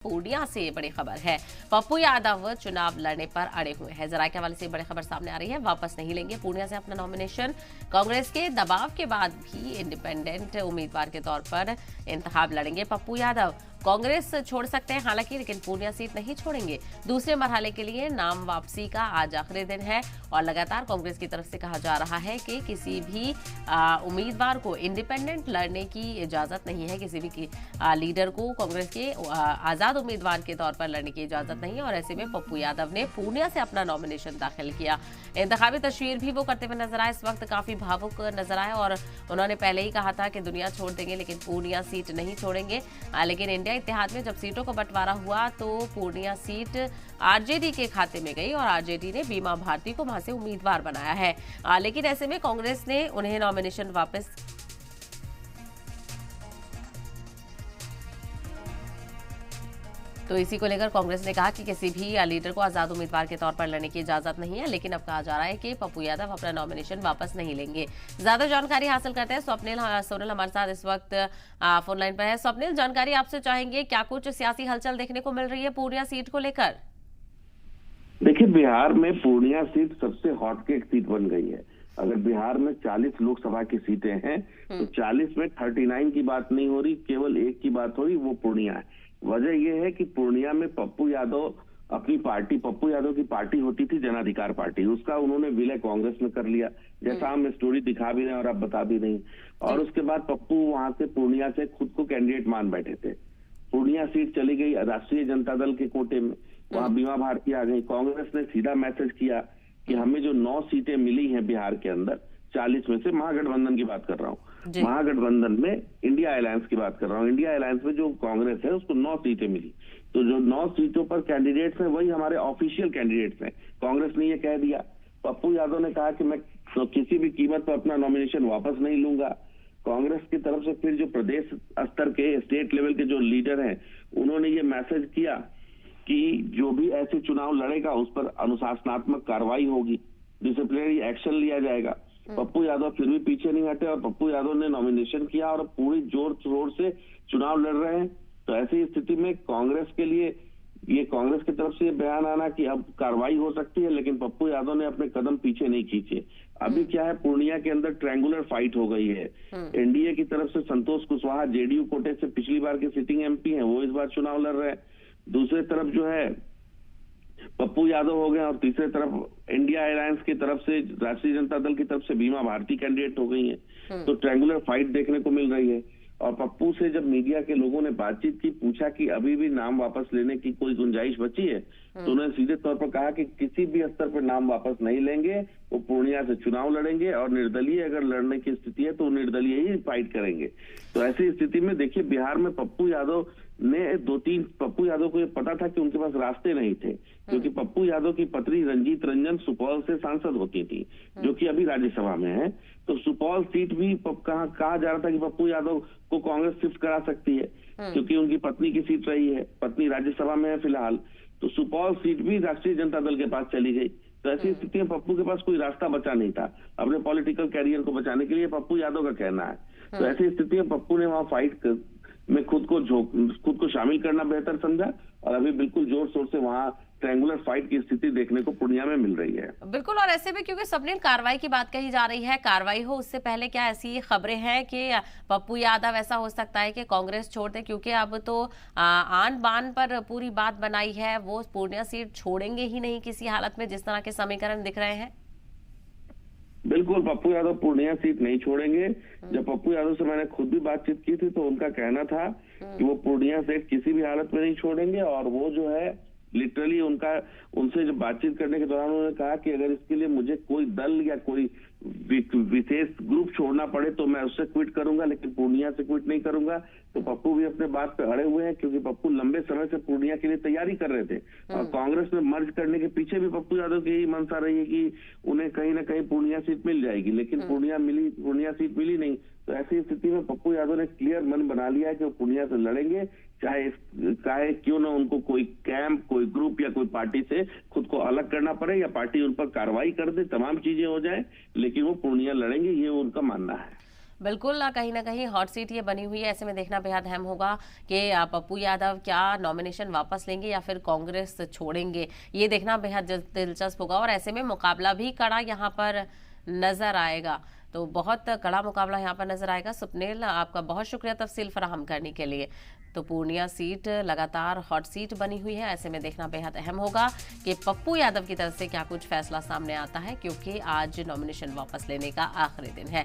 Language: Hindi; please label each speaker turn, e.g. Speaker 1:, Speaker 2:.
Speaker 1: पूर्णिया से बड़ी खबर है। पप्पू यादव चुनाव लड़ने पर अड़े हुए हैं। जरा के हवाले से बड़ी खबर सामने आ रही है, वापस नहीं लेंगे पूर्णिया से अपना नॉमिनेशन। कांग्रेस के दबाव के बाद भी इंडिपेंडेंट उम्मीदवार के तौर पर इंतखाब लड़ेंगे पप्पू यादव। कांग्रेस छोड़ सकते हैं हालांकि, लेकिन पूर्णिया सीट नहीं छोड़ेंगे। दूसरे मरहले के लिए नाम वापसी का आज आखिरी दिन है और लगातार कांग्रेस की तरफ से कहा जा रहा है कि किसी भी उम्मीदवार को इंडिपेंडेंट लड़ने की इजाजत नहीं है। किसी भी लीडर को कांग्रेस के आजाद उम्मीदवार के तौर पर लड़ने की इजाजत नहीं है और ऐसे में पप्पू यादव ने पूर्णिया से अपना नॉमिनेशन दाखिल किया। इंतखाबी तस्वीर भी वो करते हुए नजर आए, इस वक्त काफी भावुक नजर आए और उन्होंने पहले ही कहा था कि दुनिया छोड़ देंगे लेकिन पूर्णिया सीट नहीं छोड़ेंगे। लेकिन इंडिया इत्तेहाद में जब सीटों का बंटवारा हुआ तो पूर्णिया सीट आरजेडी के खाते में गई और आरजेडी ने बीमा भारती को वहां से उम्मीदवार बनाया है। लेकिन ऐसे में कांग्रेस ने उन्हें नॉमिनेशन वापस तो इसी को लेकर कांग्रेस ने कहा कि किसी भी लीडर को आजाद उम्मीदवार के तौर पर लड़ने की इजाजत नहीं है, लेकिन अब कहा जा रहा है कि पप्पू यादव अपना नॉमिनेशन वापस नहीं लेंगे। ज्यादा जानकारी हासिल करते हैं स्वप्निल सोनल हमारे साथ इस वक्त फोन लाइन पर है। स्वप्निल, जानकारी आपसे चाहेंगे, क्या कुछ सियासी हलचल देखने को मिल रही है पूर्णिया सीट को लेकर?
Speaker 2: देखिए, बिहार में पूर्णिया सीट सबसे हॉटकेक सीट बन गई है। अगर बिहार में 40 लोकसभा की सीटें हैं तो 40 में 39 की बात नहीं हो रही, केवल एक की बात हो रही, वो पूर्णिया है। वजह यह है कि पूर्णिया में पप्पू यादव अपनी पार्टी, पप्पू यादव की पार्टी होती थी जन अधिकार पार्टी, उसका उन्होंने विलय कांग्रेस में कर लिया, जैसा हम स्टोरी दिखा भी रहे हैं और आप बता भी नहीं। और उसके बाद पप्पू वहां से पूर्णिया से खुद को कैंडिडेट मान बैठे थे। पूर्णिया सीट चली गई राष्ट्रीय जनता दल के कोटे में, वहां बीमा भारती आ गई। कांग्रेस ने सीधा मैसेज किया कि हमें जो 9 सीटें मिली हैं बिहार के अंदर, 40 में से, महागठबंधन की बात कर रहा हूँ, महागठबंधन में इंडिया अलायंस की बात कर रहा हूँ, इंडिया अलायंस में जो कांग्रेस है उसको 9 सीटें मिली। तो जो 9 सीटों पर कैंडिडेट्स हैं वही हमारे ऑफिशियल कैंडिडेट्स हैं। कांग्रेस ने ये कह दिया। पप्पू यादव ने कहा कि मैं किसी भी कीमत पर अपना नॉमिनेशन वापस नहीं लूंगा। कांग्रेस की तरफ से फिर जो प्रदेश स्तर के, स्टेट लेवल के जो लीडर हैं, उन्होंने ये मैसेज किया कि जो भी ऐसे चुनाव लड़ेगा उस पर अनुशासनात्मक कार्रवाई होगी, डिसिप्लिनरी एक्शन लिया जाएगा। पप्पू यादव फिर भी पीछे नहीं हटे और पप्पू यादव ने नॉमिनेशन किया और पूरी जोर शोर से चुनाव लड़ रहे हैं। तो ऐसी स्थिति में कांग्रेस के लिए ये, कांग्रेस की तरफ से ये बयान आना कि अब कार्रवाई हो सकती है, लेकिन पप्पू यादव ने अपने कदम पीछे नहीं खींचे। अभी क्या है, पूर्णिया के अंदर ट्रायंगुलर फाइट हो गई है। एनडीए की तरफ से संतोष कुशवाहा जेडीयू कोटे से पिछली बार के सिटिंग एमपी हैं, वो इस बार चुनाव लड़ रहे हैं। दूसरी तरफ जो है पप्पू यादव हो गए और तीसरे तरफ इंडिया अलायंस की तरफ से, राष्ट्रीय जनता दल की तरफ से बीमा भारती कैंडिडेट हो गई है। तो ट्रायंगुलर फाइट देखने को मिल रही है। और पप्पू से जब मीडिया के लोगों ने बातचीत की, पूछा कि अभी भी नाम वापस लेने की कोई गुंजाइश बची है, तो उन्होंने सीधे तौर पर कहा कि किसी भी स्तर पर नाम वापस नहीं लेंगे, वो पूर्णिया से चुनाव लड़ेंगे और निर्दलीय अगर लड़ने की स्थिति है तो निर्दलीय ही फाइट करेंगे। तो ऐसी स्थिति में देखिए, बिहार में पप्पू यादव को ये पता था कि उनके पास रास्ते नहीं थे, क्योंकि पप्पू यादव की पत्नी रंजीत रंजन सुपौल से सांसद होती थी, जो कि अभी राज्यसभा में है। तो सुपौल सीट भी कहा जा रहा था कि पप्पू यादव को कांग्रेस शिफ्ट करा सकती है, क्योंकि उनकी पत्नी की सीट रही है, पत्नी राज्यसभा में है फिलहाल। तो सुपौल सीट भी राष्ट्रीय जनता दल के पास चली गई। तो ऐसी स्थिति में पप्पू के पास कोई रास्ता बचा नहीं था अपने पॉलिटिकल कैरियर को बचाने के लिए, पप्पू यादव का कहना है। तो ऐसी स्थिति में पप्पू ने वहां फाइट में खुद को शामिल करना बेहतर समझा और अभी बिल्कुल जोर शोर से वहां ट्रायंगुलर फाइट की स्थिति देखने को पूर्णिया में मिल रही है।
Speaker 1: बिल्कुल, और ऐसे में क्योंकि सबने कार्रवाई की बात कही जा रही है, कार्रवाई हो उससे पहले क्या ऐसी खबरें हैं कि पप्पू यादव ऐसा हो सकता है कि कांग्रेस छोड़ दे, क्योंकि अब तो आन बान पर पूरी बात बनाई है, वो पूर्णिया सीट छोड़ेंगे ही नहीं किसी हालत में, जिस तरह के समीकरण दिख रहे हैं?
Speaker 2: बिल्कुल, पप्पू यादव पूर्णिया सीट नहीं छोड़ेंगे। जब पप्पू यादव से मैंने खुद भी बातचीत की थी तो उनका कहना था कि वो पूर्णिया सीट किसी भी हालत में नहीं छोड़ेंगे। और वो जो है लिटरली उनसे जब बातचीत करने के दौरान उन्होंने कहा कि अगर इसके लिए मुझे कोई दल या कोई विशेष ग्रुप छोड़ना पड़े तो मैं उससे क्विट करूंगा, लेकिन पूर्णिया से क्विट नहीं करूंगा। तो पप्पू भी अपने बात पे अड़े हुए हैं, क्योंकि पप्पू लंबे समय से पूर्णिया के लिए तैयारी कर रहे थे और कांग्रेस में मर्ज करने के पीछे भी पप्पू यादव की यही मंशा रही है कि उन्हें कहीं ना कहीं पूर्णिया सीट मिल जाएगी, लेकिन पूर्णिया सीट मिली नहीं। तो ऐसी स्थिति में पप्पू यादव ने क्लियर मन बना लिया है कि वो पूर्णिया से लड़ेंगे, चाहे क्यों ना उनको कोई कैंप, कोई ग्रुप या कोई पार्टी से खुद को अलग करना पड़े या पार्टी उन पर कार्रवाई कर दे, तमाम चीजें हो जाए, लेकिन वो पूर्णिया लड़ेंगे, ये उनका मानना है।
Speaker 1: बिल्कुल कहीं ना कहीं हॉट सीट ये बनी हुई है। ऐसे में देखना बेहद अहम होगा कि पप्पू यादव क्या नॉमिनेशन वापस लेंगे या फिर कांग्रेस छोड़ेंगे, ये देखना बेहद दिलचस्प होगा। और ऐसे में मुकाबला भी कड़ा यहाँ पर नजर आएगा, तो बहुत कड़ा मुकाबला यहाँ पर नजर आएगा। स्वप्निल, आपका बहुत शुक्रिया तफसील फराहम करने के लिए। तो पूर्णिया सीट लगातार हॉट सीट बनी हुई है। ऐसे में देखना बेहद अहम होगा कि पप्पू यादव की तरफ से क्या कुछ फैसला सामने आता है, क्योंकि आज नॉमिनेशन वापस लेने का आखिरी दिन है।